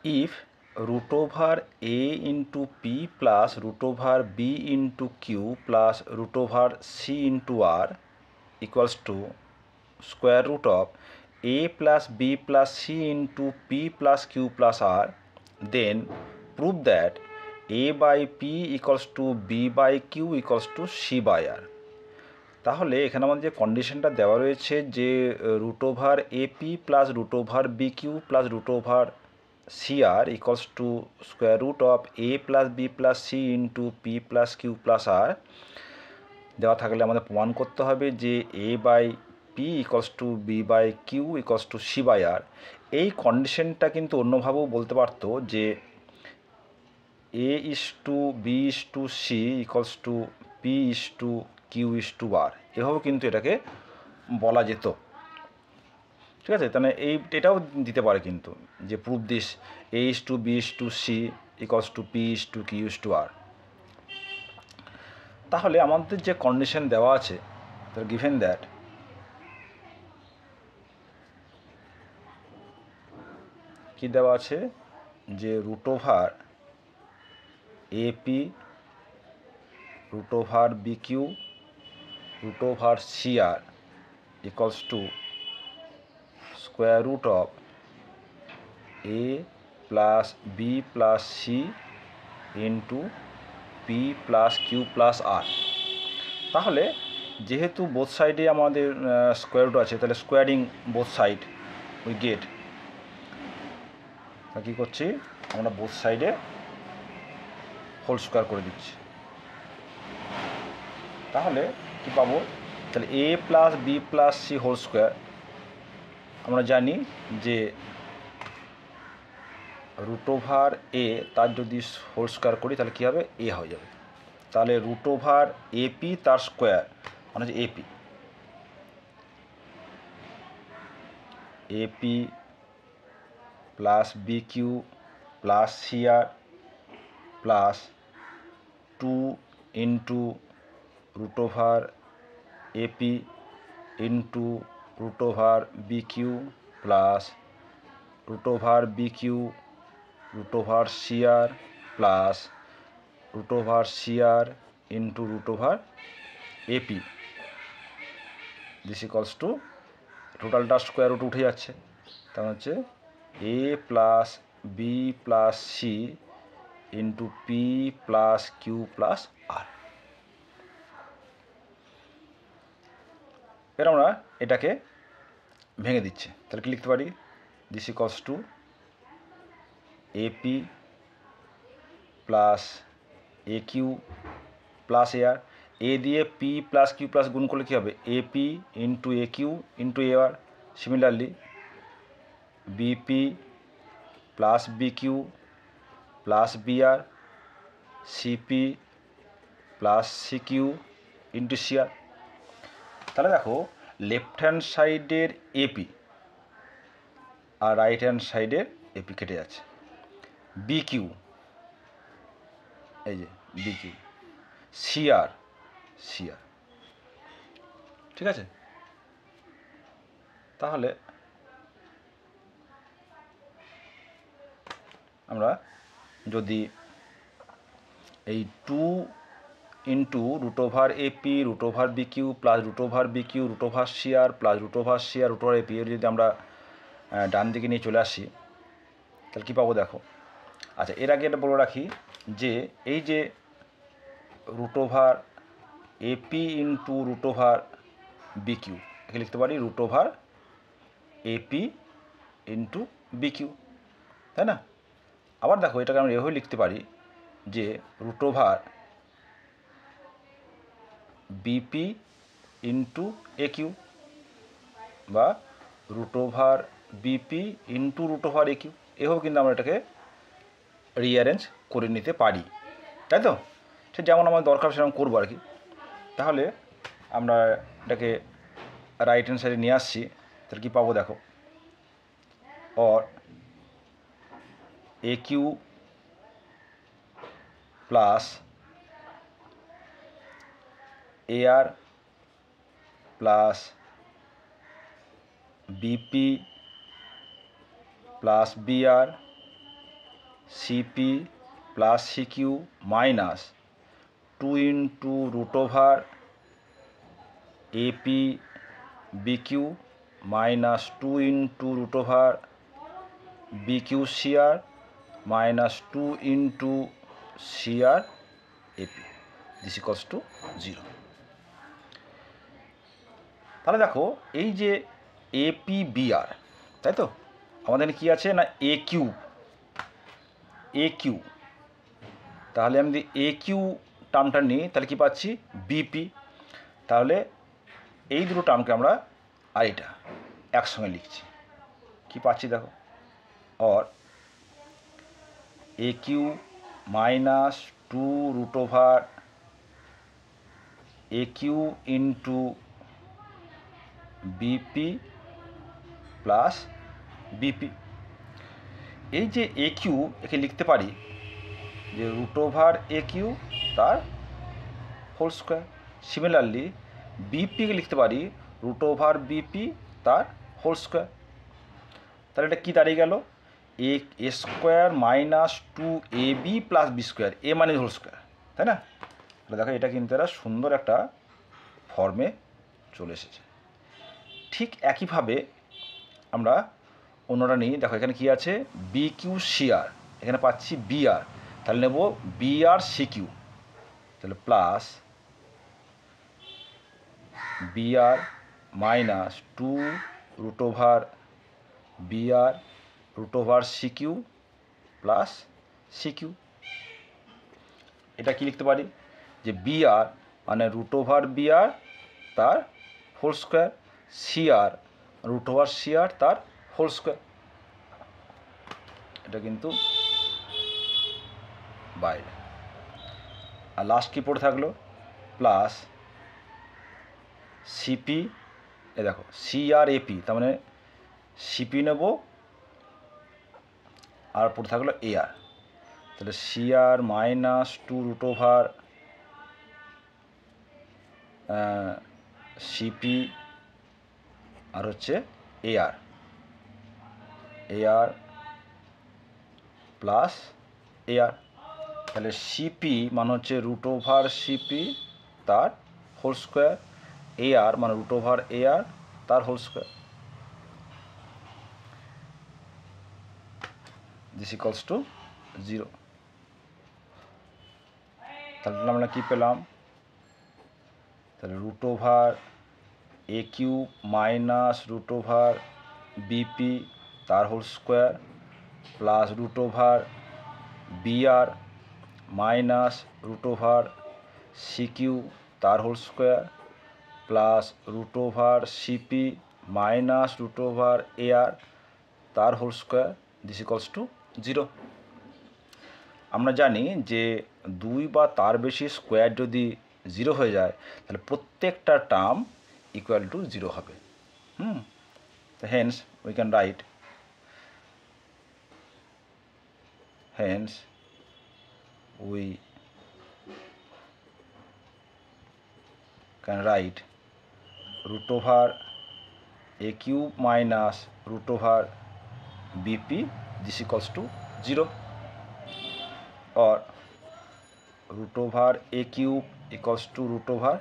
if root over a into p plus root over b into q plus root over c into r equals to square root of a plus b plus c into p plus q plus r, then prove that a by p equals to b by q equals to c by r. তাহলে এখানে আমাদের যে কন্ডিশনটা দেওয়া রয়েছে যে root over AP plus root over B Q plus root over C R equals to square root of A plus B plus C into P plus Q plus R দেওয়া থাকলে আমাদের প্রমাণ করতে হবে যে A by P equals to B by Q equals to C by R. এই কন্ডিশনটা কিন্তু অন্যভাবেও বলতে পারতো যে A is to B is to C equals to P is to Q is to আর, এভাবেও কিন্তু এটাকে বলা যেত। ঠিক আছে, তাহলে এটাও দিতে পারে কিন্তু যে proof this A is to B is to C equals to P is to Q is to R. তাহলে আমাদের যে কন্ডিশন দেওয়া আছে গিভেন দ্যাট কি দেওয়া আছে যে root over AP root over bq root over cr equals to square root of a plus b plus c into p plus q plus r। তাহলে যেহেতু বোথ সাইডে আমাদের স্কোয়ার রুট আছে, তাহলে squaring both side we get, কী করছি আমরা both সাইডে হোল স্কোয়ার করে দিচ্ছি। তাহলে কী পাবো, তাহলে A plus B plus C whole square, আমরা জানি যে রুট ওভার এ তার যদি হোল স্কোয়ার করি তাহলে কী হবে, এ হয়ে যাবে। তাহলে রুট ওভার এপি তার স্কোয়ার মানে হচ্ছে AP, AP plus B Q plus CR plus 2 into root over AP into root over BQ plus root over BQ root over CR plus root over CR into root over AP, this equals to টোটালটা square root উঠে যাচ্ছে, তাহলে হচ্ছে A plus B plus C into P plus Q plus R. এবার আমরা এটাকে ভেঙে দিচ্ছি, তাহলে কি লিখতে পারি, this equals to AP plus A Q plus A R, A দিয়ে পি প্লাস কিউ প্লাস গুণ করলে কী হবে, AP into A Q into A R. Similarly BP plus B Q plus B R CP plus C Q into C আর। তাহলে দেখো left hand সাইডের AP আর right hand সাইডের AP কেটে যাচ্ছে, বি কিউ এই যে বি কিউ, সিআর সিআর, ঠিক আছে। তাহলে আমরা যদি এই 2 into root over AP root over B Q plus root over B Q root over CR plus root over CR root over AP এর যদি আমরা ডান দিকে নিয়ে চলে আসি তাহলে কী পাবো দেখো। আচ্ছা, এর আগে এটা বলে রাখি যে এই যে root over AP into root over B Q, একে লিখতে পারি root over AP into B Q, তাই না। আবার দেখো এটাকে আমরা এভাবে লিখতে পারি যে root over BP into A Q বা root over BP into root over A Q, এভাবে কিন্তু আমরা এটাকে রিঅ্যারেঞ্জ করে নিতে পারি, তাই তো। সে যেমন আমার দরকার সেরকম করবো আর কি। তাহলে আমরা এটাকে রাইট হ্যান্ড সাইডে নিয়ে আসছি, তাহলে কী পাবো দেখো, और A Q plus A R plus B P plus B R CP plus CQ minus 2 into root over AP BQ minus 2 into root over BQ CR minus 2 into CR AP this equals to 0। তাহলে দেখো এই যে AP BR, তাই তো আমাদের কি আছে না এ কিউ, তাহলে আমি যদি এ কিউ টার্মটা নিই তাহলে কি পাচ্ছি বিপি। তাহলে এই দুটো টার্মকে আমরা আর এটা একসঙ্গে লিখছি, কি পাচ্ছি দেখো, और A Q minus 2 root over A Q into BP plus BP. এই যে এ কিউ একে লিখতে পারি যে রুট ওভার এ কিউ তার হোল স্কোয়ার। সিমিলারলি বিপিকে লিখতে পারি রুট ওভার বিপি তার হোল স্কোয়ার। তাহলে এটা কী দাঁড়িয়ে গেল, A square minus 2ab plus B square, A মানে হোল স্কোয়ার, তাই না? তাহলে দেখো এটা কিন্তু একটা সুন্দর একটা ফর্মে চলে এসেছে। ঠিক একইভাবে আমরা অন্যটা নিই, দেখো এখানে কি আছে বি কিউ সিআর, এখানে পাচ্ছি বিআর, তাহলে নেব বিআর সিকিউ, তাহলে plus BR minus 2 root over BR root over CQ plus CQ. এটা কি লিখতে পারি যে বিআর মানে রুট ওভার বিআর তার whole square, CR root over CR তার হোল স্কোয়ার। এটা কিন্তু বাইরে। আর লাস্ট কি পড়ে থাকলো প্লাস সিপি, এ দেখো সিআর এপি, তার মানে সিপি নেব আর পড়ে থাকলো এআর, তাহলে CR minus 2 root over CP আর হচ্ছে এআর প্লাস এআর। তাহলে সিপি মানে হচ্ছে রুট ওভার সিপি তার হোল স্কোয়ার, এআর মানে রুট ওভার এআর তার whole square, this equals to 0। তাহলে আমরা কী পেলাম, তাহলে root over A Q minus root over BP তার whole square plus root over BR minus root over CQ তার whole square plus root over CP minus root over AR তার whole square, this equals to 0। আমরা জানি যে 2 বা তার বেশি square যদি 0 হয়ে যায় তাহলে প্রত্যেকটা টার্ম ইকুয়াল টু 0 হবে। Haynes we can write root over a cube minus root over bp this equals to 0, or root over a cube equals to root over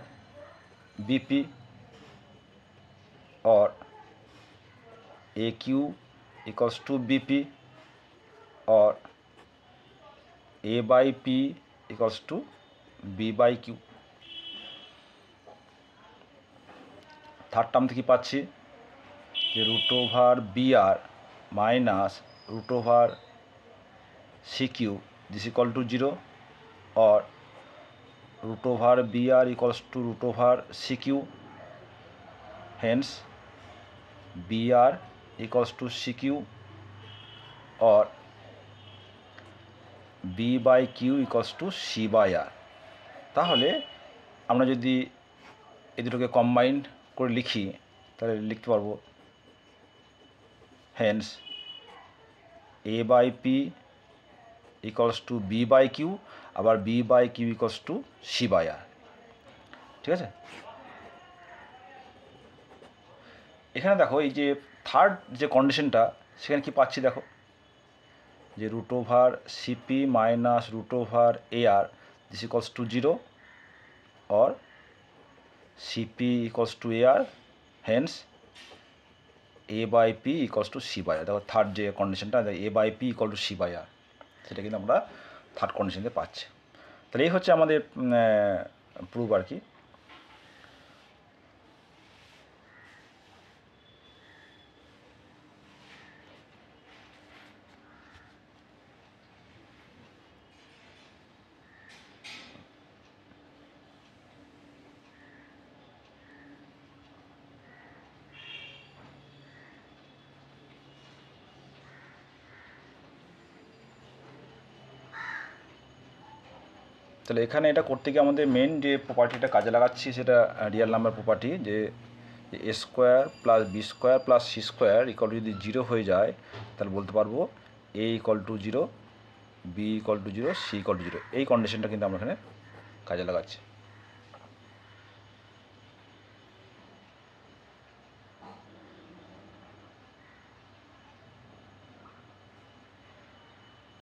bp, or a cube equals to bp, or a by p equals to b by q। Third term থেকে পাচ্ছি যে root over BR minus root over CQ this equal to 0, or root over br equals to root over cq, hence br equals to cq, or b by q equals to c by r। তাহলে আমরা যদি এই দুটোকে combine করে লিখি তাহলে লিখতে পারবো hence a by p equals to b by q, আবার b by q equals to c by r। ঠিক আছে, এখানে দেখো এই যে থার্ড যে কন্ডিশনটা সেখানে কি পাচ্ছি দেখো, যে root over CP minus root over AR this equals to 0 or CP equals to AR, hence A by P equals to C by R. দেখো থার্ড যে কন্ডিশনটা A by P equal to C by R, সেটা কিন্তু আমরা third কন্ডিশনতে পাচ্ছি। তাহলে এই হচ্ছে আমাদের প্রুফ আর কি। তাহলে এখানে এটা করতে গিয়ে আমাদের মেন যে প্রপার্টিটা কাজে লাগাচ্ছি সেটা রিয়েল নাম্বার প্রপার্টি, যে A square plus B square plus C square equal to যদি 0 হয়ে যায় তাহলে বলতে পারবো A equal to 0, B equal to 0, C equal to 0। এই কন্ডিশনটা কিন্তু আমরা এখানে কাজে লাগাচ্ছি।